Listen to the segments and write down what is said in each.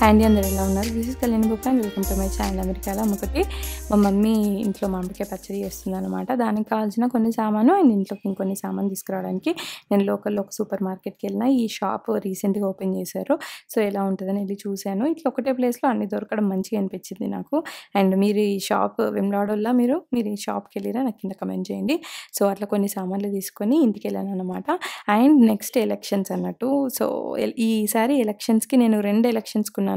Handy అందరు ఎలా ఉన్నారు? This is Kalyani book and welcome to my channel. అమెరికాలో ఒకటి మా మమ్మీ ఇంట్లో మామిడికాయ పచ్చడి చేస్తుంది అనమాట. దానికి కావాల్సిన కొన్ని సామాను అండ్ ఇంట్లోకి ఇంకొన్ని సామాను తీసుకురావడానికి నేను లోకల్లో ఒక సూపర్ మార్కెట్కి వెళ్ళిన. ఈ షాప్ రీసెంట్గా ఓపెన్ చేశారు. సో ఎలా ఉంటుందని వెళ్ళి చూశాను. ఇట్లా ఒకటే ప్లేస్లో అన్ని దొరకడం మంచిగా అనిపించింది నాకు. అండ్ మీరు ఈ షాప్ వెమ్లాడోల్లో మీరు ఈ షాప్కి వెళ్ళిరా నాకు కింద కమెంట్ చేయండి. సో అట్లా కొన్ని సామాన్లు తీసుకొని ఇంటికి వెళ్ళాను అనమాట. అండ్ నెక్స్ట్ ఎలక్షన్స్ అన్నట్టు. సో ఈసారి ఎలక్షన్స్కి నేను 2 ఎలక్షన్స్కి ఉన్నాను.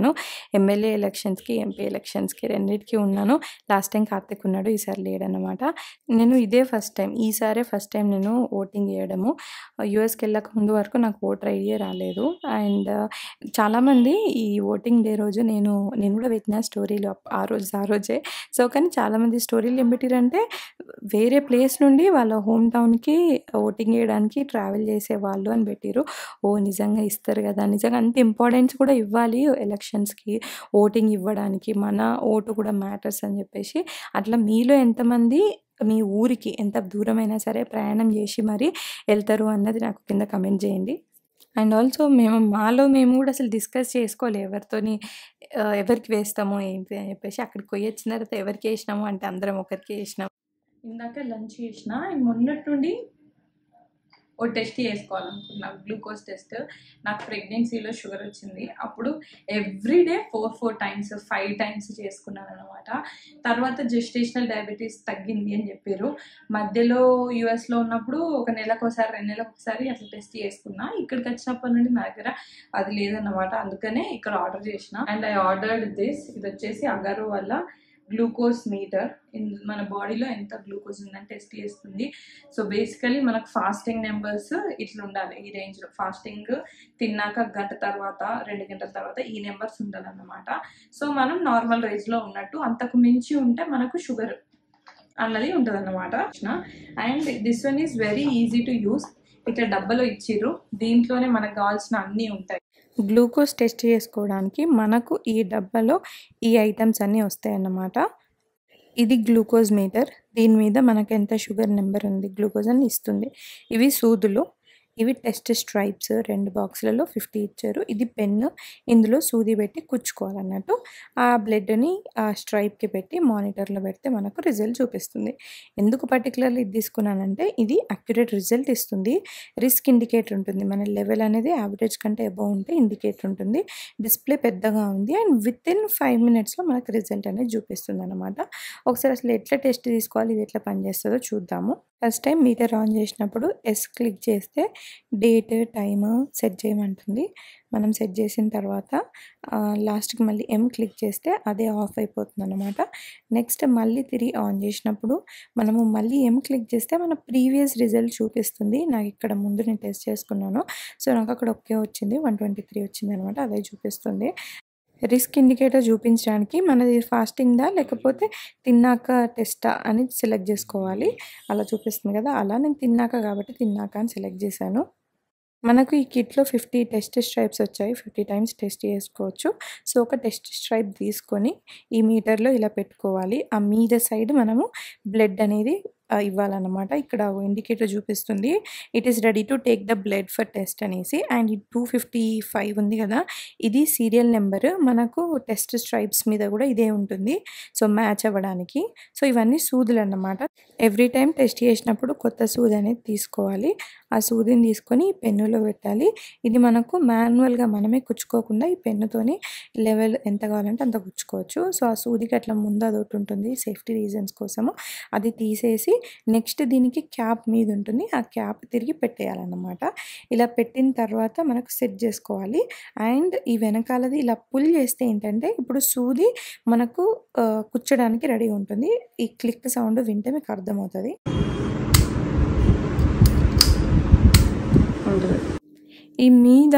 ఎమ్మెల్యే ఎలక్షన్స్కి, ఎంపీ ఎలక్షన్స్కి రెండింటికి ఉన్నాను. లాస్ట్ టైం కార్తిక్ ఉన్నాడు, ఈసారి లేడనమాట. నేను ఇదే ఈసారే ఫస్ట్ టైం నేను ఓటింగ్ చేయడము. యూఎస్కి వెళ్ళక ముందు వరకు నాకు ఓటర్ ఐడియా రాలేదు. అండ్ చాలామంది ఈ ఓటింగ్ డే రోజు నేను కూడా పెట్టిన స్టోరీలు ఆ రోజే. సో కానీ చాలామంది స్టోరీలు ఏం పెట్టారంటే వేరే ప్లేస్ నుండి వాళ్ళ హోమ్ టౌన్కి ఓటింగ్ చేయడానికి ట్రావెల్ చేసేవాళ్ళు అని పెట్టారు. ఓ నిజంగా ఇస్తారు కదా, నిజంగా అంత ఇంపార్టెన్స్ కూడా ఇవ్వాలి ఎలక్షన్స్కి, ఓటింగ్ ఇవ్వడానికి. మన ఓటు కూడా మ్యాటర్స్ అని చెప్పేసి. అట్లా మీలో ఎంతమంది మీ ఊరికి ఎంత దూరమైనా సరే ప్రయాణం చేసి మరి వెళ్తారు అన్నది నాకు కింద కమెంట్ చేయండి. అండ్ ఆల్సో మేము కూడా అసలు డిస్కస్ చేసుకోవాలి ఎవరికి వేస్తామో ఏంటి అని చెప్పేసి. అక్కడికి పోయి వచ్చిన తర్వాత ఎవరికి వేసినాము అంటే అందరం ఒకరికి వేసినాము. ఇందాక లంచ్ చేసిన అండ్ మొన్నటి నుండి ఓ టెస్ట్ చేసుకోవాలనుకున్నా, గ్లూకోజ్ టెస్ట్. నాకు ప్రెగ్నెన్సీలో షుగర్ వచ్చింది. అప్పుడు ఎవ్రీడే 4 టైమ్స్ 5 టైమ్స్ చేసుకున్నాను అనమాట. తర్వాత జెస్టేషనల్ డయాబెటీస్ తగ్గింది అని చెప్పారు. మధ్యలో యూఎస్లో ఉన్నప్పుడు 1 నెలకోసారి 2 నెలలకోసారి అట్లా టెస్ట్ చేసుకున్నా. ఇక్కడికి వచ్చినప్పటి నుండి నా దగ్గర అది లేదన్నమాట. అందుకనే ఇక్కడ ఆర్డర్ చేసిన. And I ordered this. ఇది వచ్చేసి అగారో వల్ల గ్లూకోజ్ మీటర్. మన బాడీలో ఎంత గ్లూకోజ్ ఉందని టెస్ట్ చేస్తుంది. సో బేసికలీ మనకు ఫాస్టింగ్ నెంబర్స్ ఇట్లా ఉండాలి, ఈ రేంజ్లో. ఫాస్టింగ్ తిన్నాక 1 గంట తర్వాత 2 గంటల తర్వాత ఈ నెంబర్స్ ఉండాలన్నమాట. సో మనం నార్మల్ రేంజ్లో ఉన్నట్టు, అంతకు మించి ఉంటే మనకు షుగర్ అన్నది ఉంటుంది అన్నమాట. And this one is very easy to use. ఇట్లా డబ్బాలో ఇచ్చిర్రు, దీంట్లోనే మనకు కావాల్సిన అన్నీ ఉంటాయి. గ్లూకోజ్ టెస్ట్ చేసుకోవడానికి మనకు ఈ డబ్బాలో ఈ ఐటమ్స్ అన్నీ వస్తాయన్నమాట. ఇది గ్లూకోజ్ మీటర్. దీని మీద మనకు ఎంత షుగర్ నెంబర్ ఉంది, గ్లూకోజ్ అని ఇస్తుంది. ఇవి సూదులు, ఇవి టెస్ట్ స్ట్రైప్స్. 2 బాక్సులలో 50 ఇచ్చారు. ఇది పెన్ను, ఇందులో సూది పెట్టి కుచ్చుకోవాలన్నట్టు. ఆ బ్లడ్ని ఆ స్ట్రైప్కి పెట్టి మానిటర్లో పెడితే మనకు రిజల్ట్ చూపిస్తుంది. ఎందుకు పర్టికులర్లీ ఇది తీసుకున్నానంటే ఇది అక్యురేట్ రిజల్ట్ ఇస్తుంది. రిస్క్ ఇండికేటర్ ఉంటుంది, మన లెవెల్ అనేది యావరేజ్ కంటే అబవ్ ఉంటే ఇండికేటర్ ఉంటుంది. డిస్ప్లే పెద్దగా ఉంది అండ్ వితిన్ 5 మినిట్స్లో మనకు రిజల్ట్ అనేది చూపిస్తుంది అనమాట. ఒకసారి అసలు ఎట్లా టెస్ట్ తీసుకోవాలి, ఇది ఎట్లా పనిచేస్తుందో చూద్దాము. ఫస్ట్ టైం మీటర్ ఆన్ చేసినప్పుడు క్లిక్ చేస్తే డేట్ టైమ్ సెట్ చేయమంటుంది. మనం సెట్ చేసిన తర్వాత లాస్ట్కి మళ్ళీ క్లిక్ చేస్తే అదే ఆఫ్ అయిపోతుంది అనమాట. నెక్స్ట్ మళ్ళీ తిరిగి ఆన్ చేసినప్పుడు మనము మళ్ళీ క్లిక్ చేస్తే మన ప్రీవియస్ రిజల్ట్ చూపిస్తుంది. నాకు ఇక్కడ ముందు నేను టెస్ట్ చేసుకున్నాను. సో నాకు అక్కడ ఒకే వచ్చింది, 123 వచ్చింది అనమాట. అదే చూపిస్తుంది. రిస్క్ ఇండికేటర్ చూపించడానికి మనది ఫాస్టింగ్దా లేకపోతే తిన్నాక టెస్టా అని సెలెక్ట్ చేసుకోవాలి. అలా చూపిస్తుంది కదా, అలా నేను తిన్నాక కాబట్టి తిన్నాక అని సెలెక్ట్ చేశాను. మనకు ఈ కిట్లో 50 టెస్ట్ స్ట్రైప్స్ వచ్చాయి. 50 టైమ్స్ టెస్ట్ చేసుకోవచ్చు. సో ఒక టెస్ట్ స్ట్రైప్ తీసుకొని ఈ మీటర్లో ఇలా పెట్టుకోవాలి. ఆ మీద సైడ్ మనము బ్లడ్ అనేది ఇవ్వాలన్నమాట. ఇక్కడ ఇండికేటర్ చూపిస్తుంది, it is ready to take the blood for test అనేసి. అండ్ 255 ఉంది కదా, ఇది సీరియల్ నెంబర్. మనకు టెస్ట్ స్ట్రైప్స్ మీద కూడా ఇదే ఉంటుంది, సో మ్యాచ్ అవ్వడానికి. సో ఇవన్నీ సూదులు అన్నమాట. ఎవ్రీ టైం టెస్ట్ చేసినప్పుడు కొత్త సూది అనేది తీసుకోవాలి. ఆ సూదిని తీసుకొని పెన్నులో పెట్టాలి. ఇది మనకు మాన్యువల్గా మనమే కుచ్చుకోకుండా ఈ పెన్నుతోని లెవెల్ ఎంత కావాలంటే అంత కుచ్చుకోవచ్చు. సో ఆ సూదికి అట్లా ముందు అదొకటి ఉంటుంది సేఫ్టీ రీజన్స్ కోసము. అది తీసేసి నెక్స్ట్ దీనికి క్యాప్ మీద ఉంటుంది, ఆ క్యాప్ తిరిగి పెట్టేయాలన్నమాట. ఇలా పెట్టిన తర్వాత మనకు సెట్ చేసుకోవాలి. అండ్ ఈ వెనకాలది ఇలా పుల్ చేస్తే ఏంటంటే ఇప్పుడు సూది మనకు కుచ్చడానికి రెడీ ఉంటుంది. ఈ క్లిక్ సౌండ్ వింటే మీకు అర్థమవుతుంది. ఈ మీద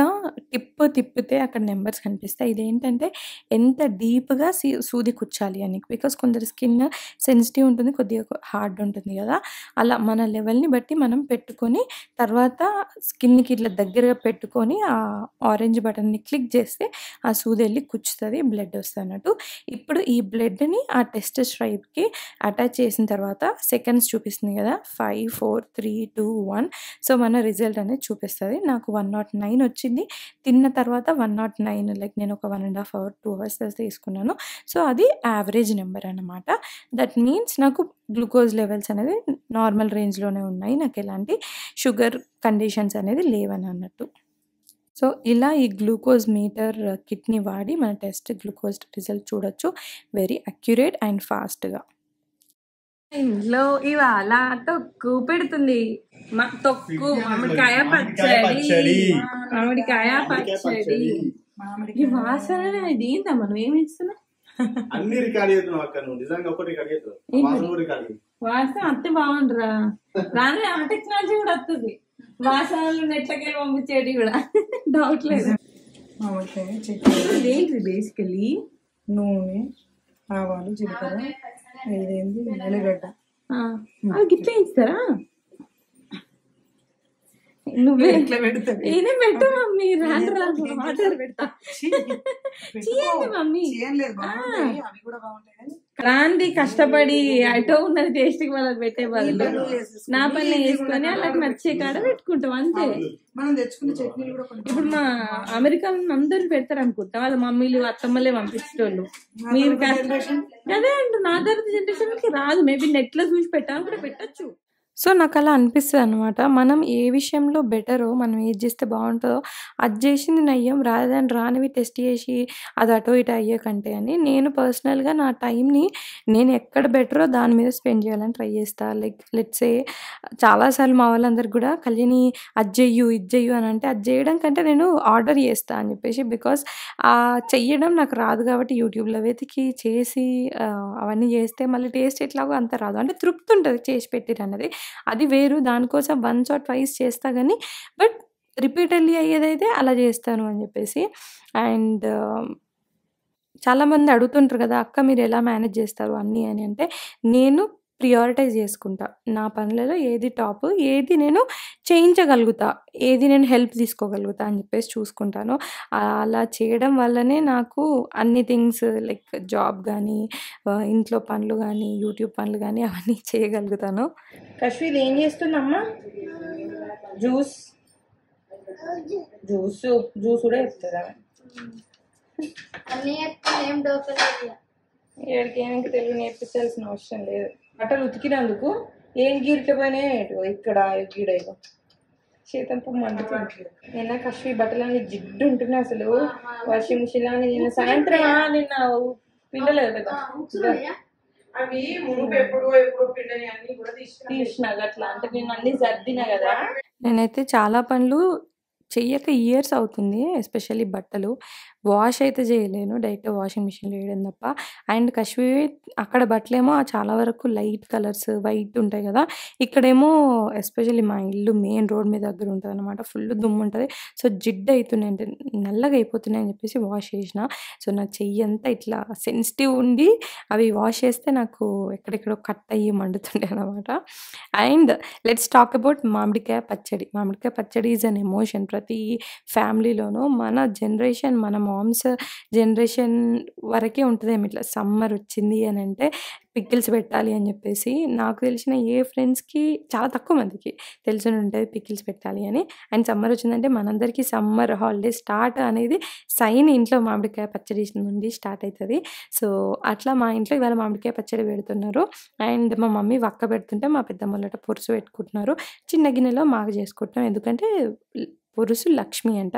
తిప్పితే అక్కడ నెంబర్స్ కనిపిస్తాయి. ఇదేంటంటే ఎంత డీప్గా సూది కుచ్చాలి అని. బికాస్ కొందరు స్కిన్ సెన్సిటివ్ ఉంటుంది, కొద్దిగా హార్డ్ ఉంటుంది కదా. అలా మన లెవెల్ని బట్టి మనం పెట్టుకొని తర్వాత స్కిన్కి ఇట్లా దగ్గరగా పెట్టుకొని ఆ ఆరెంజ్ బటన్ని క్లిక్ చేస్తే ఆ సూది వెళ్ళి కుచ్చుతుంది, బ్లడ్ వస్తుంది అన్నట్టు. ఇప్పుడు ఈ బ్లడ్ని ఆ టెస్ట్ స్ట్రైప్కి అటాచ్ చేసిన తర్వాత సెకండ్స్ చూపిస్తుంది కదా, 5 4 3 2 1. సో మన రిజల్ట్ అనేది చూపిస్తుంది. నాకు 109 109 వచ్చింది. తిన్న తర్వాత 109 లైక్ నేను ఒక 1½ అవర్ 2 అవర్స్ తీసుకున్నాను. సో అది యావరేజ్ నెంబర్ అనమాట. దట్ మీన్స్ నాకు గ్లూకోజ్ లెవెల్స్ అనేది నార్మల్ రేంజ్‌లోనే ఉన్నాయి. నాకు ఎలాంటి షుగర్ కండిషన్స్ అనేది లేవని అన్నట్టు. సో ఇలా ఈ గ్లూకోజ్ మీటర్ కిట్‌ని వాడి మన టెస్ట్ గ్లూకోజ్ రిజల్ట్ చూడొచ్చు. వెరీ అక్యురేట్ అండ్ ఫాస్ట్‌గా. ఇంట్లో ఇవాళ తొక్కు పెడుతుంది. తొక్కు మామిడికాయ పచ్చడి. మామిడికాయ పచ్చడి. ఈ వాసన ఇది ఏంటమ్మా నువ్వేమి ఇస్తున్నావు? అన్ని రికార్డ్ చేస్తున్నావు అక్క, నువ్వు నిజంగా ఒకటి రికార్డ్ చేస్తున్నావు. వాసన అత్తే బాగుండరా రాని ఆ టెక్నాలజీ కూడా వస్తుంది. వాసనలు నెట్లకి పంపించేటి కూడా డౌట్ లేదు. ఏంటి బేసికలీ నూనె, ఆవాలు, జీలకర్ర, ఇదేంది ఎల్లిగడ్డ. అది గిట్ల ఇస్తారా? నువ్వే ఇట్లా పెడతావు. నేనే పెట్టు మమ్మీ. రాను వాటర్ పెడతా. చేయండి మమ్మీ. అవి కూడా బాగుంటాయి. రాంది కష్టపడి అటో ఉన్నది టేస్ట్ కి వాళ్ళకి పెట్టే బదులు నా పని వేసుకొని వాళ్ళకి నచ్చే కాడ పెట్టుకుంటాం అంతే. మనం తెచ్చుకున్న చట్నీలు కూడా ఇప్పుడు మా అమెరికాలో అందరు పెడతారు అనుకుంటా, వాళ్ళ మమ్మీలు అత్తమ్మలే పంపించేటోళ్ళు. మీరు అదే అంటారు, నా తర్వాత జనరేషన్ కి రాదు. మేబీ నెట్ లో చూసి పెట్టాలని కూడా పెట్టచ్చు. సో నాకు అలా అనిపిస్తుంది అనమాట. మనం ఏ విషయంలో బెటరో, మనం ఏది చేస్తే బాగుంటుందో అది చేసింది నయ్యం, రాదని రానివి టెస్ట్ చేసి అది అటో ఇటో అయ్యే కంటే అని నేను పర్సనల్గా నా టైంని నేను ఎక్కడ బెటరో దాని మీద స్పెండ్ చేయాలని ట్రై చేస్తాను. లైక్ లెట్సే చాలాసార్లు మా వాళ్ళందరికి కూడా కళ్యాణి అది చెయ్యు ఇది చెయ్యు అని అంటే అది చేయడం కంటే నేను ఆర్డర్ చేస్తాను అని చెప్పేసి, బికాస్ చెయ్యడం నాకు రాదు కాబట్టి యూట్యూబ్లో వెతికి చేసి అవన్నీ చేస్తే మళ్ళీ టేస్ట్ ఎట్లాగో అంత రాదు. అంటే తృప్తి ఉంటుంది చేసి పెట్టిరు అన్నది, అది వేరు. దానికోసం వన్స్ ఆర్ ట్వైస్ చేస్తా కానీ బట్ రిపీటెడ్లీ అయ్యేదైతే అలా చేస్తాను అని చెప్పేసి. అండ్ చాలామంది అడుగుతుంటారు కదా, అక్క మీరు ఎలా మేనేజ్ చేస్తారు అన్నీ అని అంటే, నేను ప్రియారిటైజ్ చేసుకుంటా. నా పనులలో ఏది టాప్, ఏది నేను చేయించగలుగుతా, ఏది నేను హెల్ప్ తీసుకోగలుగుతా అని చెప్పేసి చూసుకుంటాను. అలా చేయడం వల్లనే నాకు అన్ని థింగ్స్ లైక్ జాబ్ కానీ, ఇంట్లో పనులు కానీ, యూట్యూబ్ పనులు కానీ అవన్నీ చేయగలుగుతాను. కశ్వీర్ ఏం చేస్తుందమ్మా? జ్యూస్ కూడా చెప్తుందా? ఏడికి ఏమింక తెలుగు నేర్పించాల్సిన అవసరం లేదు. బట్టలు ఉతికినందుకు ఏం గీరికపోయినాయి ఇక్కడ గీడ చేతంపు మండుతుంది. నిన్న కశ్మీర్ బట్టలన్నీ జిడ్డు ఉంటున్నాయి అసలు. వాషింగ్ మిషన్ అని నిన్న సాయంత్రం నిన్న పిండలేదు కదా, అవి ఎప్పుడు తీసిన అట్లా. అంటే నేను అన్ని సర్దినా కదా. నేనైతే చాలా పనులు చెయ్యక ఇయర్స్ అవుతుంది. ఎస్పెషల్లీ బట్టలు వాష్ అయితే చేయలేను, డైరెక్ట్ వాషింగ్ మిషన్లో వేయడం తప్ప. అండ్ కశ్మీర్ అక్కడ బట్టలేమో చాలా వరకు లైట్ కలర్స్ వైట్ ఉంటాయి కదా, ఇక్కడేమో ఎస్పెషల్లీ మా ఇల్లు మెయిన్ రోడ్ మీద దగ్గర ఉంటుంది అనమాట. ఫుల్ దుమ్ము ఉంటుంది. సో జిడ్డు అవుతున్నాయి, అంటే నల్లగా అయిపోతున్నాయి అని చెప్పేసి వాష్ చేసిన. సో నా చెయ్యి అంతా ఇట్లా సెన్సిటివ్ ఉండి అవి వాష్ చేస్తే నాకు ఎక్కడెక్కడో కట్ అయ్యి మండుతుండే అనమాట. అండ్ లెట్స్ టాక్ అబౌట్ మామిడికాయ పచ్చడి. మామిడికాయ పచ్చడి ఈజ్ అన్ ఎమోషన్ ప్రతి ఫ్యామిలీలోనూ. మన జనరేషన్, మన మామ్స్ జనరేషన్ వరకే ఉంటుందేమో ఇట్లా సమ్మర్ వచ్చింది అని అంటే పికిల్స్ పెట్టాలి అని చెప్పేసి. నాకు తెలిసిన ఏ ఫ్రెండ్స్కి చాలా తక్కువ మందికి తెలిసి ఉంటుంది పికిల్స్ పెట్టాలి అని. అండ్ సమ్మర్ వచ్చిందంటే మనందరికీ సమ్మర్ హాలిడే స్టార్ట్ అనేది సైన్ ఇంట్లో మామిడికాయ పచ్చడి నుండి స్టార్ట్ అవుతుంది. సో అట్లా మా ఇంట్లో ఇవాళ మామిడికాయ పచ్చడి పెడుతున్నారు. అండ్ మా మమ్మీ వక్క పెడుతుంటే మా పెద్దమ్మలట పురుసు పెట్టుకుంటున్నారు. చిన్న గిన్నెలో మాకు చేసుకుంటున్నాం, ఎందుకంటే పురుసు లక్ష్మి అంట.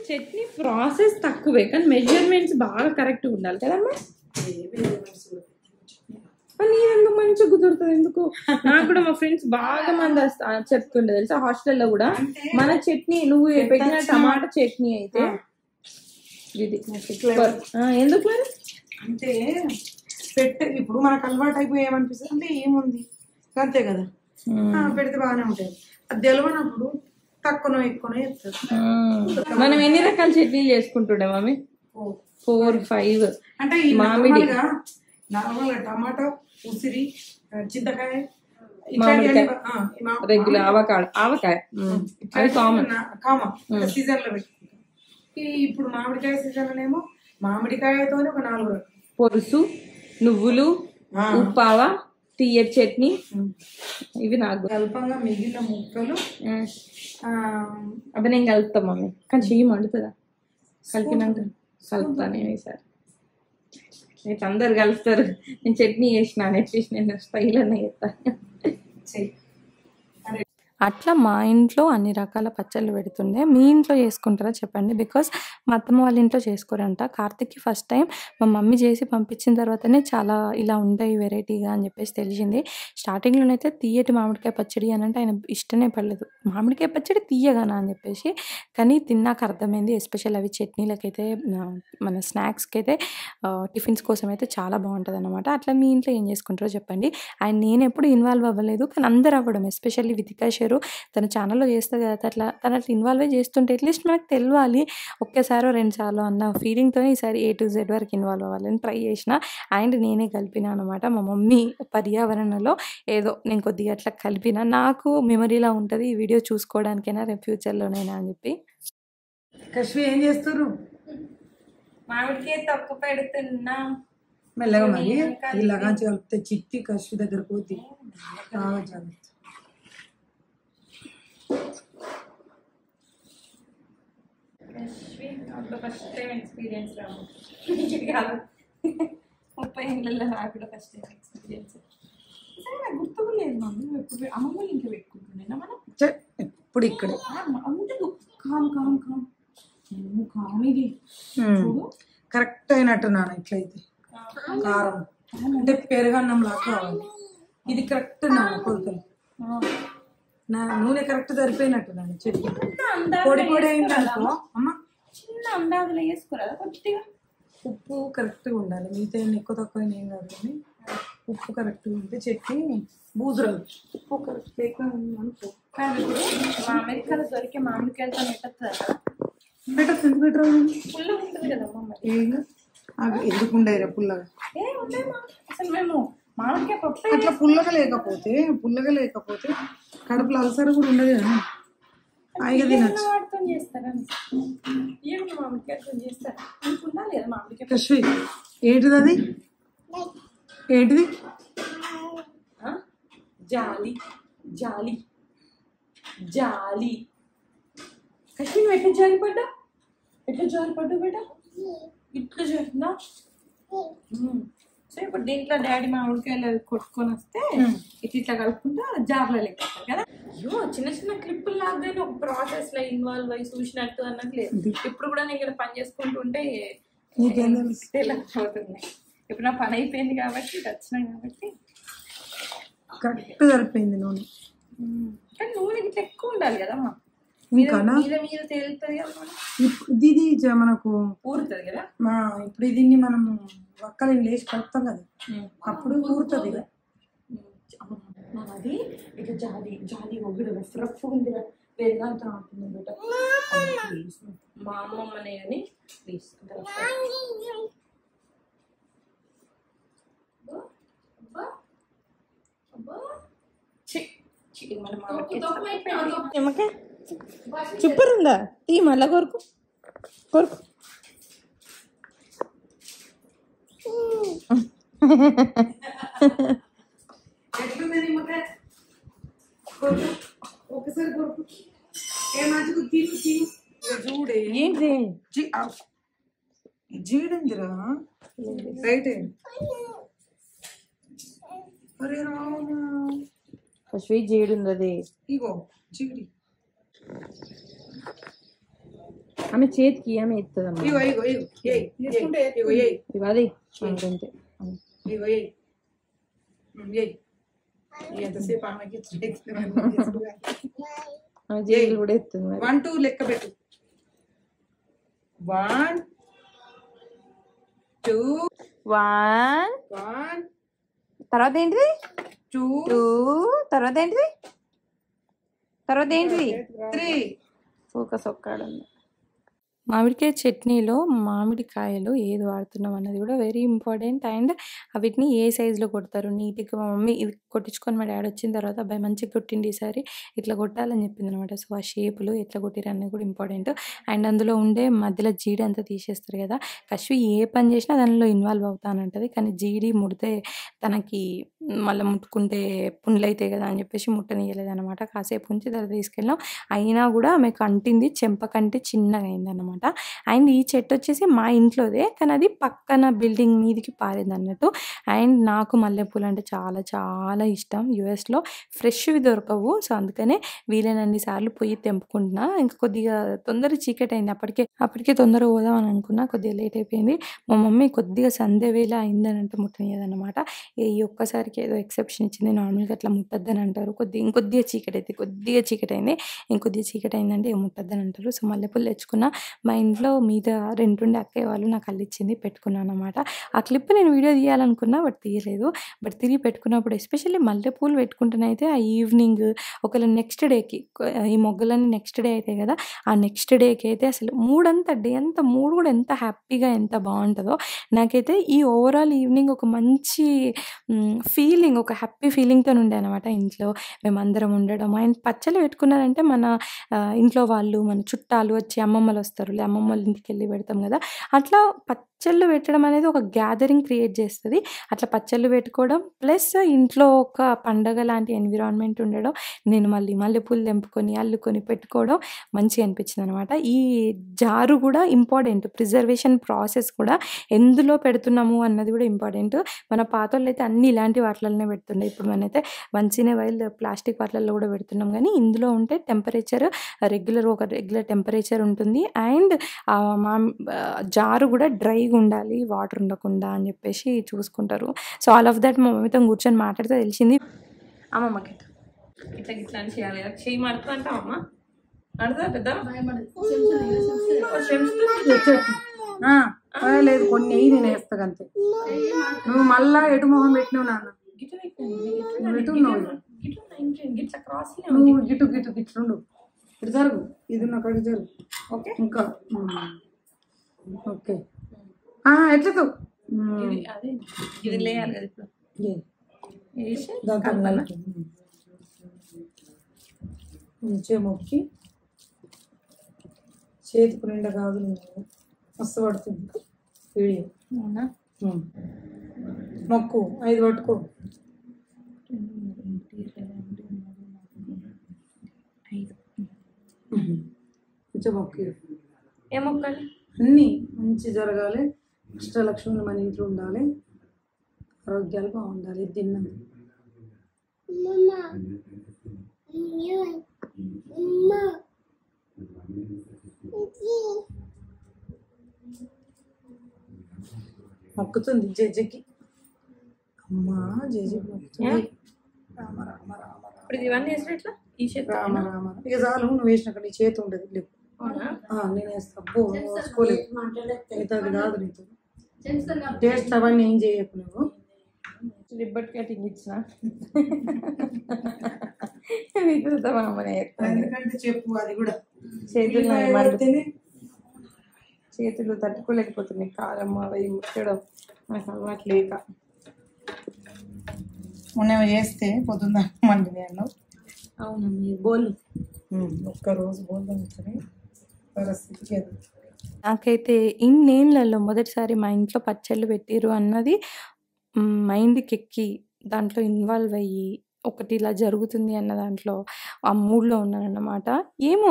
చట్నీ ప్రాసెస్ తక్కువే కానీ మెజర్మెంట్స్ బాగా కరెక్ట్గా ఉండాలి కదమ్మా. నీరెందుకు మంచిగా కుదురుతుంది ఎందుకు? నాకు కూడా మా ఫ్రెండ్స్ బాగా మంది చెప్తుండే తెలుసా హాస్టల్లో కూడా, మన చట్నీ నువ్వు పెట్టిన టమాటా చట్నీ అయితే ఇది ఎందుకు మరి అంటే ఇప్పుడు మనకు అలవాటు అయిపోయి ఏమనిపిస్తుంది అంటే ఏముంది అంతే కదా, పెడితే బాగానే ఉంటుంది. అది తెలవనప్పుడు తక్కువనో ఎక్కువనో చెప్తారు. మనం ఎన్ని రకాల చట్నీలు చేసుకుంటుండే మమ్మీ? 4, 5. అంటే మామిడి నార్మల్గా టమాటో, ఉసిరి, చింతకాయ, రెగ్యులర్ ఆవకాయ అవి కామన్ సీజన్ లో పెట్టుకుంటాం. ఇప్పుడు మామిడికాయ సీజన్ ఏమో మామిడికాయతో ఒక 4 పొరుసు, నువ్వులు, ఉప్పావ, తీయటి చట్నీ ఇవి నాకు కల్పంగా మిగిలిన ముక్కలు అవి నేను కలుపుతాం మమ్మీ, కానీ చెయ్యి మండుతుందా కలిపినాక? కలుపుతా నేను ఈసారి. అయితే అందరు కలుపుతారు, నేను చట్నీ చేసిన అట్లీస్ట్ నేను స్టైల్ అన్న చేస్తాను. అట్లా మా ఇంట్లో అన్ని రకాల పచ్చళ్ళు పెడుతుండే. మీ ఇంట్లో చేసుకుంటారా చెప్పండి? బికాస్ మా అత్తమ్మ వాళ్ళ ఇంట్లో చేసుకోరంట. కార్తిక్కి ఫస్ట్ టైం మా మమ్మీ చేసి పంపించిన తర్వాతనే చాలా ఇలా ఉంటాయి వెరైటీగా అని చెప్పేసి తెలిసింది. స్టార్టింగ్లోనైతే తీయటి మామిడికాయ పచ్చడి అని అంటే ఆయన ఇష్టమే పడలేదు. మామిడికాయ పచ్చడి తీయగానా అని చెప్పేసి, కానీ తిన్నాక అర్థమైంది. ఎస్పెషల్ అవి చట్నీలకైతే మన స్నాక్స్కి అయితే టిఫిన్స్ కోసం అయితే చాలా బాగుంటుంది అనమాట. అట్లా మీ ఇంట్లో ఏం చేసుకుంటారో చెప్పండి. అండ్ నేను ఎప్పుడు ఇన్వాల్వ్ అవ్వలేదు, కానీ అందరు అవ్వడం, ఎస్పెషల్లీ వితికా షేరు తన ఛానల్లో చేస్తుంది కదా, తను అట్లా ఇన్వాల్వ్ చేస్తుంటే అట్లీస్ట్ మనకు తెలియాలి, ఒక్కసారో 2 సార్లు అన్న ఫీలింగ్తో ఈసారి A to Z వరకు ఇన్వాల్వ్ అవ్వాలని ట్రై చేసిన. అండ్ నేనే కలిపిన అనమాట. మా మమ్మీ పర్యావరణలో ఏదో నేను కొద్దిగా అట్లా కలిపిన, నాకు మెమరీలా ఉంటుంది ఈ వీడియో చూసుకోవడానికైనా రేపు ఫ్యూచర్లోనైనా అని చెప్పి. కశ్వి ఏం చేస్తారు? మామిడికాయ తొక్క పెడుతున్నా మెల్లగా మరి ఇలాగా కలిపితే చిట్టి కశ్వి దగ్గర పోతే ఫస్ట్ టైం ఎక్స్పీరియన్స్ రాము కాదు, 30 ఏళ్ళలో నాకు కూడా ఫస్ట్ టైం ఎక్స్పీరియన్స్. నాకు గుర్తుకు లేదు మమ్మీ, ఎప్పుడు అమ్మమ్మ ఇంకా పెట్టుకుంటుండేనా మనం ఇప్పుడు ఇక్కడే ఉండదు. కామ్ కామ్ కామ్ కామ్ ఇది కరెక్ట్ అయినట్టు నాన్న. ఇట్లయితే కారం అంటే పెరుగన్నం లాగా కావాలి. ఇది కరెక్ట్ నాన్న కొలతలు. నా నూనె కరెక్ట్ సరిపోయినట్టు నాన్న. చెట్టు పొడి పొడి అయిందనుకో అమ్మ, చిన్న అందాజులో వేసుకోరాదా కొద్దిగా? ఉప్పు కరెక్ట్గా ఉండాలి, మిగతా ఎక్కువ తక్కువ ఏం కాదు, కానీ ఉప్పు కరెక్ట్గా ఉంటే చట్నీ బూజురాదు. ఉప్పు కరెక్ట్ లేకుండా అనుకో. కానీ ఇప్పుడు మా అమెరికాలో దొరికే మామిడికాయలతో పెట్టచ్చు కదా, బెటర్ ఎందుకు బెటర్ పుల్ల ఉంటుంది కదమ్మా. మరి అవి ఎందుకు ఉండేరా పుల్లగా? అసలు మేము మామిడికాయ పప్పు అట్లా పుల్లగా లేకపోతే కడుపులో అల్సర్ కూడా ఉండదు కదా, హాయిగా తినచ్చు. వాటితో చేస్తారా? ఏమి మామిడికాయతో చేస్తారా? మీకు ఉండాలి కదా మామిడికాయ. కశ్వి ఏంటిది అది? ఏంటిది? జాలి జాలి జాలి. కశ్మీర్ ఎట్లా జారిపడ్డా? బేట ఇట్లా జరిగిందా? సో ఇప్పుడు దీంట్లో డాడీ మామిడికాయలు కొట్టుకొని వస్తే ఇట్లా కలుపుకుంటా జార్లో లెక్క కదా. అయ్యో చిన్న చిన్న క్లిప్పులు లాగానే ఒక ప్రాసెస్ లో ఇన్వాల్వ్ అయ్యి చూసినట్టు అన్నట్టు లేదు. ఇప్పుడు కూడా నేను ఇక్కడ పని చేసుకుంటుంటే అవుతుంది. ఇప్పుడు నా పని అయిపోయింది కాబట్టి వచ్చినా కాబట్టి కరెక్ట్ సరిపోయింది నూనె. కానీ నూనె ఇట్లా ఎక్కువ ఉండాలి కదమ్మా, మీద తేలుతుంది కదా, ఇది మనకు ఊరుతుంది కదా. ఇప్పుడు దీన్ని మనం ఒక్కలు లేచి కలుపుతాం కదా, అప్పుడు ఊరుతుంది కదా. అది ఇట్లా జాలి జాలి ఒగ్గుడు రఫ్ ఉంది, పెరుగంతా ఉంటుంది బేట. మా అమ్మమ్మనే అని ప్లీజ్ సూపర్ ఉందా? తీ మళ్ళా కొరకు ఒకసారి కొరకు చూడే ఏంటి జీడిందిరా రైట్. అరే రావునా స్వీట్ జీడుంది అది. ఇగో జీడి ఆమె చేతికి ఆమె ఎత్తదమ్మా. ఇగో ఇగో ఇగో ఇగో ఇగో అది అంతే. ఇగో ఎంతసేపు ఆమెకి ఆమె జీడి కూడా ఎత్తుంది. 1 2 లెక్క పెట్టు. 1 2 1 తర్వాత ఏంటిది? 2 తర్వాత ఏంటిది? 3 ఫోకస్ ఒక్కడుంది. మామిడికాయ చట్నీలో మామిడికాయలు ఏది వాడుతున్నాం అన్నది కూడా వెరీ ఇంపార్టెంట్. అండ్ వీటిని ఏ సైజులో కొడతారు నీట్‌గా మా మమ్మీ ఇది కొట్టించుకొని మా డ్యాడీ వచ్చిన తర్వాత అబ్బాయి మంచిగా కొట్టిండు ఈసారి ఇట్లా కొట్టాలని చెప్పిందనమాట. సో, ఆ షేపులు ఎట్లా కొట్టిర్రు అనేది కూడా ఇంపార్టెంట్. అండ్ అందులో ఉండే మధ్యలో జీడి అంతా తీసేస్తారు కదా! కశ్వి ఏ పని చేసినా దానిలో ఇన్వాల్వ్ అవుతానంటది. కానీ జీడి ముడితే తనకి మళ్ళీ ముట్టుకుంటే పుండ్లయితాయి కదా అని చెప్పేసి ముట్టనియ్యలేదనమాట. కాసేపు ఉంచి తర్వాత తీసుకెళ్ళాం. అయినా కూడా ఆమెకు అంటింది, చెంప కంటి చిన్నగా అయిందనమాట. అండ్ ఈ చెట్టు వచ్చేసి మా ఇంట్లోదే, కానీ అది పక్కన బిల్డింగ్ మీదకి పారిందన్నట్టు. అండ్ నాకు మల్లెపూలు అంటే చాలా చాలా ఇష్టం. యూఎస్‌లో ఫ్రెష్‌వి దొరకవు. సో, అందుకనే వీలైనన్ని సార్లు పోయి తెంపుకుంటున్నా. ఇంకా కొద్దిగా తొందరగా చీకటయింది. అప్పటికే తొందరగా పోదాం అని అనుకున్నా. కొద్దిగా లేట్ అయిపోయింది. మా మమ్మీ కొద్దిగా సంధ్య వేళ అయిందనంటే ముట్టనియ్యదనమాట. ఈ ఒక్కసారికి ఏదో ఎక్సెప్షన్ ఇచ్చింది. నార్మల్‌గా అట్లా ముట్టొద్దని అంటారు. ఇంకొద్దిగా చీకటైతే కొద్దిగా చీకటయింది. ఇంకొద్దిగా చీకటయిందంటే ఇక ముట్టొద్దని అంటారు. సో, మల్లెపూలు తెచ్చుకున్నా. మా ఇంట్లో మీద రెంటుండే అక్కయ్య వాళ్ళు నాకు అల్లిచ్చింది. పెట్టుకున్నాననమాట. ఆ క్లిప్ నేను వీడియో తీయాలనుకున్నా బట్ తీయలేదు. బట్ తిరిగి పెట్టుకున్నప్పుడు ఎస్పెషల్లీ మల్లెపూలు పెట్టుకుంటేనైతే ఆ ఈవినింగ్ ఒకవేళ నెక్స్ట్ డేకి ఈ మొగ్గలన్నీ నెక్స్ట్ డే అయితాయి కదా! ఆ నెక్స్ట్ డేకి అయితే అసలు డే అంతా మూడ్ కూడా ఎంత హ్యాపీగా ఎంత బావుంటదో. నాకైతే ఈ ఓవరాల్ ఈవినింగ్ ఒక మంచి ఫీలింగ్, ఒక హ్యాపీ ఫీలింగ్‌తోని ఉండే అనమాట ఇంట్లో. మేమందరం ఉండడం అండ్ పచ్చళ్ళు పెట్టుకున్నారంటే మన ఇంట్లో వాళ్ళు, మన చుట్టాలు వచ్చి అమ్మమ్మలొస్తారు. అమ్మమ్మోళ్ళ ఇంటికెళ్ళి పెడతాం కదా! అట్లా పచ్చళ్ళు పెట్టడం అనేది ఒక గ్యాదరింగ్ క్రియేట్ చేస్తది. అట్లా పచ్చళ్ళు పెట్టుకోవడం ప్లస్ ఇంట్లో ఒక పండగ లాంటి ఎన్విరాన్మెంట్ ఉండడం. నేను మళ్ళీ మల్లెపూలు తెంపుకొని, అల్లుకొని పెట్టుకోవడం మంచిగా అనిపించిందనమాట. ఈ జారు కూడా ఇంపార్టెంట్. ప్రిజర్వేషన్ ప్రాసెస్ కూడా ఎందులో పెడుతున్నాము అన్నది కూడా ఇంపార్టెంట్. మన పాతోళ్ళైతే అన్నీ ఇలాంటి వాటిలలోనే పెడుతుండే. ఇప్పుడు మనమైతే once in a while plastic వాటిలల్లో కూడా పెడుతున్నాం. కానీ ఇందులో ఉంటే టెంపరేచర్ ఒక రెగ్యులర్ టెంపరేచర్ ఉంటుంది. అండ్ జారు కూడా డ్రైగా ఉండాలి, వాటర్ ఉండకుండా అని చెప్పేసి చూసుకుంటారు. సో, ఆల్ ఆఫ్ దట్ మా మమ్మీతో కూర్చొని మాట్లాడితే తెలిసింది. అమ్మమ్మకి ఇట్లా ఇట్లా అని చేయాలి కదా, చెయ్యి మడుతుంది అంటావమ్మా, అడుగుతా పెద్ద లేదు కొన్ని నెయ్యి నేను వేస్తా అంతే. నువ్వు మళ్ళా ఎటు మొహం పెట్టినావు నాన్న, నువ్వు గిటు గిటు గిట్లుండు, ఇటు జరుగు, ఇది నా కడిగి జరుగు. ఓకే ఇంకా ఓకే ఎట్లదు ఇది లేయాలి కదా ఇప్పుడు మంచిగా మొక్కి చేతికి నిండా గాజులు మస్తు పడుతుంది వీడియో. మొక్కు 5 పట్టుకో. కొంచెం మొక్కి ఏ మొక్కాలి, అన్నీ మంచి జరగాలి, అష్టలక్ష్మి మన ఇంట్లో ఉండాలి, ఆరోగ్యాలు బాగుండాలి. తిన్నాం మొక్కుతుంది జేజకి. అమ్మా జేజకి మొక్కుతుంది. రామ రామ రామ ఇప్పుడు ఇవన్నీ వేసిన ఇట్లా ఈ చేతి రామ రామ. ఇక చాలు, నువ్వు వేసినాక నీ చేతి ఉండదు. లేవు నేను వేస్తా. అబ్బో వేసుకోలేదు, అయితే అది కాదు నీతో టేస్ట్ అవన్నీ ఏం చేయకు నువ్వు. రిబ్బట్ కటింగ్ ఇచ్చిన ఎందుకంటే చెప్పు, అది కూడా చేతులు తట్టుకోలేకపోతున్నాయి, కారం అవి ముట్టడం నాకు అలవాటు లేక. మొన్న చేస్తే పొద్దున్న మండి నేను. అవునండి, బోల్ ఒక్కరోజు బోల్ తగ్గుతుంది పరిస్థితికి. నాకైతే ఇన్నేళ్లలో మొదటిసారి మా ఇంట్లో పచ్చళ్ళు పెట్టిరు అన్నది మైండ్కి ఎక్కి దాంట్లో ఇన్వాల్వ్ అయ్యి ఒకటి ఇలా జరుగుతుంది అన్న దాంట్లో ఆ మూడ్లో ఉన్నానన్నమాట. ఏమో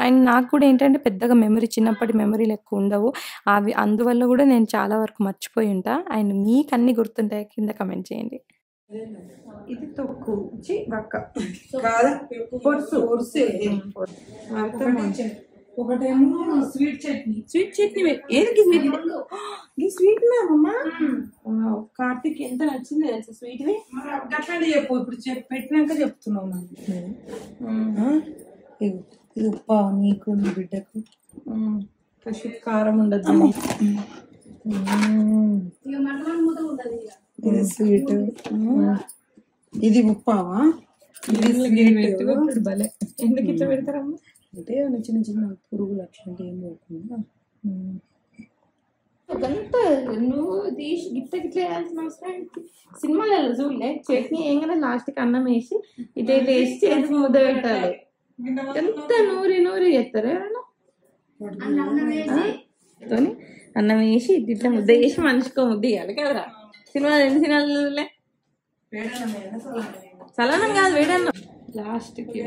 అండ్ నాకు కూడా ఏంటంటే పెద్దగా మెమరీ, చిన్నప్పటి మెమరీలు ఎక్కువ ఉండవు అవి, అందువల్ల కూడా నేను చాలా వరకు మర్చిపోయి ఉంటా. అండ్ మీకు అన్నీ గుర్తుంటాయి కింద కమెంట్ చేయండి. ఇది తొక్కు బక్క కాదా, ఒకటేమో స్వీట్ చట్నీ. ఏది స్వీట్ అమ్మా, కార్తీక్ ఎంత నచ్చింది తెలుసా స్వీట్. అట్లాంటి చెప్పు, ఇప్పుడు పెట్టినాక చెప్తున్నావు నాకు. ఇది ఉప్ప నీకు నీ బిడ్డకు. కారం ఉండదు. ఇది స్వీట్, ఇది ఉప్పావా, భలే ఎందుకు ఇట్లా పెడతారమ్మా అంటే చిన్న చిన్న పురుగులు అట్లాంటివి ఏం లేకుండా గంత నువ్వు తీసి గిట్ల గిట్ల వేయాల్సిన అవసరం ఏంటి? సినిమాలలో చూడలే చట్నీ ఏంగానే లాస్ట్కి అన్నం వేసి ఇటు వేసి చేతికి ముద్ద పెట్టాలి. ఎంత నూరి నూరి చేస్తారు ఎవరన్నా అన్నం వేసి ఇట్లా ముద్ద వేసి మనిషికో ముద్ద ఇవ్వాలి కదరా. సినిమా ఎన్ని సినిమాలు చూడలే? చలనం కాదు వేడన్నం లాస్ట్కి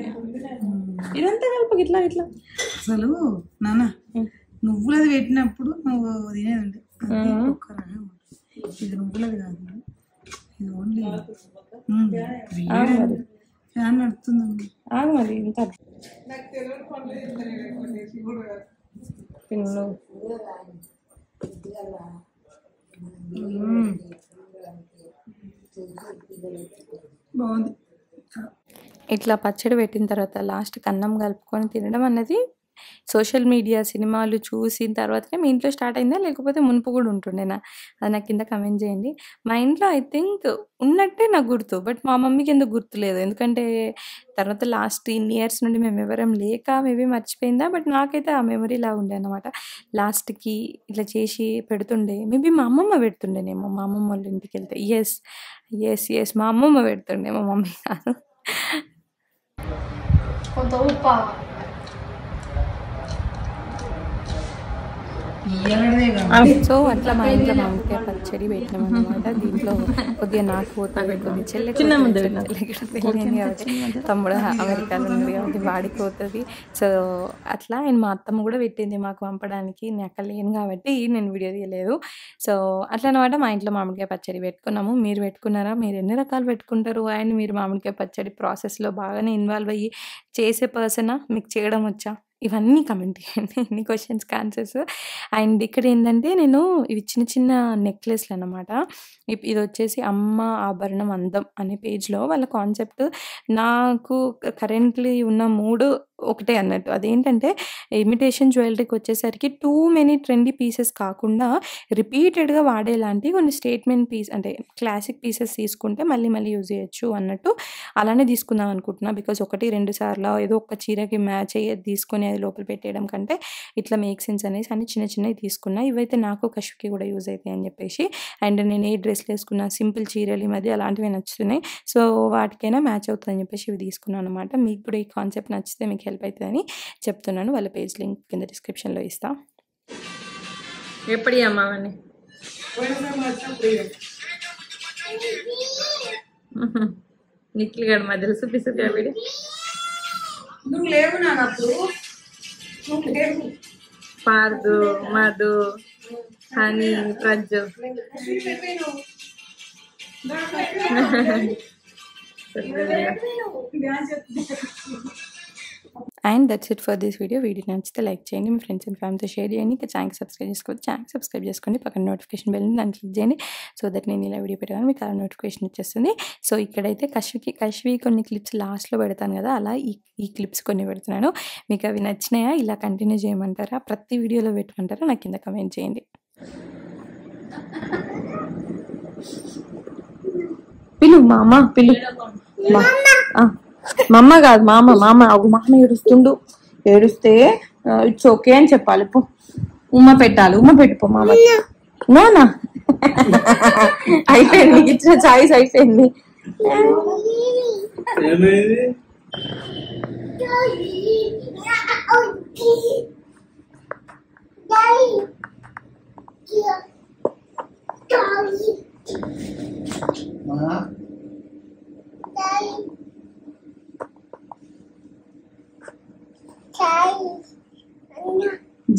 ఇదంతా కలుపు ఇట్లా ఇట్లా. అసలు నాన్న నువ్వులది పెట్టినప్పుడు నువ్వు తినేదండి ఒక్క రకం. ఇది నువ్వులది కాదు, ఇది ఓన్లీ ఫ్యాన్ నడుతుందండి. ఆగు మరి ఇంత తిన్ను. బాగుంది. ఇట్లా పచ్చడి పెట్టిన తర్వాత లాస్ట్కి అన్నం కలుపుకొని తినడం అన్నది సోషల్ మీడియా సినిమాలు చూసిన తర్వాతనే మీ ఇంట్లో స్టార్ట్ అయిందా లేకపోతే మునుపు కూడా ఉంటుండేనా? అది నాకు కింద కమెంట్ చేయండి. మా ఇంట్లో ఐ థింక్ ఉన్నట్టే నాకు గుర్తు, బట్ మా మమ్మీకి ఎందుకు గుర్తులేదు. ఎందుకంటే తర్వాత లాస్ట్ ఇన్ ఇయర్స్ నుండి మేము ఎవరం లేక మేబీ మర్చిపోయిందా, బట్ నాకైతే ఆ మెమరీ లా ఉండే అనమాట. లాస్ట్కి ఇట్లా చేసి పెడుతుండే, మేబీ మా అమ్మమ్మ పెడుతుండేనేమో. మా అమ్మమ్మ వాళ్ళ ఇంటికి వెళ్తే ఎస్ ఎస్ ఎస్ మా అమ్మమ్మ పెడుతుండే, మా మమ్మీ కాదు. సో అట్లా మా ఇంట్లో మామిడికాయ పచ్చడి పెట్టినాం అనమాట. దీంట్లో కొద్దిగా నాకు పోతుంది, కొద్దిగా చెల్లె పెళ్ళింది కాబట్టి తమ్ముడు అమెరికాలో ఉంది కాబట్టి వాడికి పోతుంది. సో అట్లా అండ్ మా అత్తమ్మ కూడా పెట్టింది మాకు పంపడానికి, నేను అక్కడ లేను కాబట్టి నేను వీడియో తీయలేదు. సో అట్లా అనమాట మా ఇంట్లో మామిడికాయ పచ్చడి పెట్టుకున్నాము. మీరు పెట్టుకున్నారా? మీరు ఎన్ని రకాలు పెట్టుకుంటారు? అండ్ మీరు మామిడికాయ పచ్చడి ప్రాసెస్లో బాగానే ఇన్వాల్వ్ అయ్యి చేసే పర్సనా? మీకు చేయడం వచ్చా? ఇవన్నీ కమెంట్ చేయండి, ఎన్ని క్వశ్చన్స్కి ఆన్సర్స్. అండ్ ఇక్కడ ఏంటంటే నేను ఇవి చిన్న చిన్న నెక్లెస్లు అనమాట. ఇది వచ్చేసి అమ్మ ఆభరణం అందం అనే పేజ్లో వాళ్ళ కాన్సెప్ట్. నాకు కరెంట్లీ ఉన్న మూడు ఒకటే అన్నట్టు. అదేంటంటే ఇమిటేషన్ జ్యువెలరీకి వచ్చేసరికి టూ మెనీ ట్రెండీ పీసెస్ కాకుండా రిపీటెడ్గా వాడేలాంటి కొన్ని స్టేట్మెంట్ పీస్ అంటే క్లాసిక్ పీసెస్ తీసుకుంటే మళ్ళీ మళ్ళీ యూజ్ చేయొచ్చు అన్నట్టు అలానే తీసుకుందాం అనుకుంటున్నా. బికాజ్ 1-2 సార్లు ఏదో ఒక చీరకి మ్యాచ్ అయ్యేది తీసుకొని అది లోపల పెట్టేయడం కంటే ఇట్లా మేక్ సెన్స్ అనేసి అన్ని చిన్న చిన్నవి తీసుకున్నా. ఇవైతే నాకు కష్కి కూడా యూజ్ అవుతాయి అని చెప్పేసి. అండ్ నేను ఏ డ్రెస్లు వేసుకున్నా సింపుల్ చీరలు ఈ మధ్య అలాంటివి నచ్చుతున్నాయి. సో వాటికైనా మ్యాచ్ అవుతుందని చెప్పేసి ఇవి తీసుకున్నాను అనమాట. మీకు కూడా ఈ కాన్సెప్ట్ నచ్చితే మీకు హెల్ప్ అవుతుందని చెప్తున్నాను. వాళ్ళ పేజ్ లింక్ కింద డిస్క్రిప్షన్లో ఇస్తా. ఎప్పుడు అమ్మావని నిఖిల్ గడు మధ్యలో చూపిస్తుంది వీడి. నువ్వు లేవు నాకు Pardhu Madhu Honey Prajju and that's it for this video. Video నచ్చితే లైక్ చేయండి, మీ ఫ్రెండ్స్ అండ్ ఫ్యామిలీతో షేర్ చేయండి. ఇంకా ఛానల్ సబ్స్క్రైబ్ చేసుకోండి, పక్కన నోటిఫికేషన్ బెల్ దాన్ని క్లిక్ చేయండి. సో దట్ నేను ఇలా వీడియో పెట్టగానే మీకు అలా నోటిఫికేషన్ వచ్చేస్తుంది. సో ఇక్కడైతే కశ్వి కొన్ని క్లిప్స్ లాస్ట్లో పెడతాను కదా, అలా ఈ క్లిప్స్ కొన్ని పెడుతున్నాను. మీకు అవి నచ్చినాయా? ఇలా కంటిన్యూ చేయమంటారా? ప్రతి వీడియోలో పెట్టమంటారా? నాకు కింద కమెంట్ చేయండి. పిలు మా అమ్మ పిలు. మమ్మ కాదు మామ. మామ ఏడుస్తుండు, ఏడుస్తే ఇట్స్ ఓకే అని చెప్పాలి. పో ఉమ్మ పెట్టాలి, ఉమ్మ పెట్టిపో మామ. నోనా అయిపోయింది, ఇచ్చిన చాయిస్ అయిపోయింది.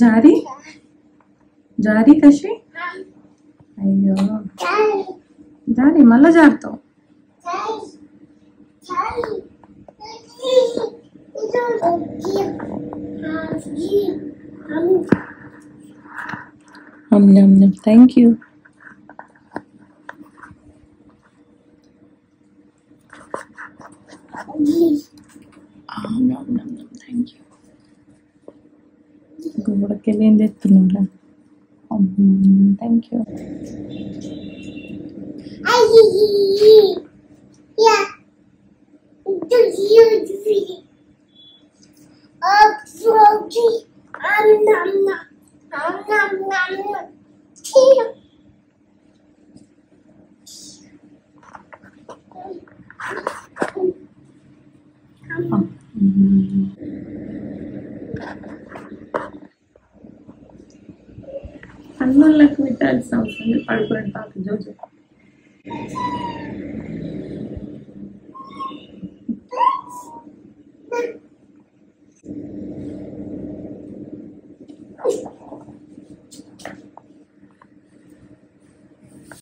జారీ జారీ కషి అయ్యో జారీ మళ్ళా జారుతావు. Thank you. Thank you. గుమ్మడికెళ్ళి ఏం తెస్తున్నారా? Thank you. అన్నులకు పెట్టాల్సిన అవసరం లేదు. పడుకోండి పాప జోజు.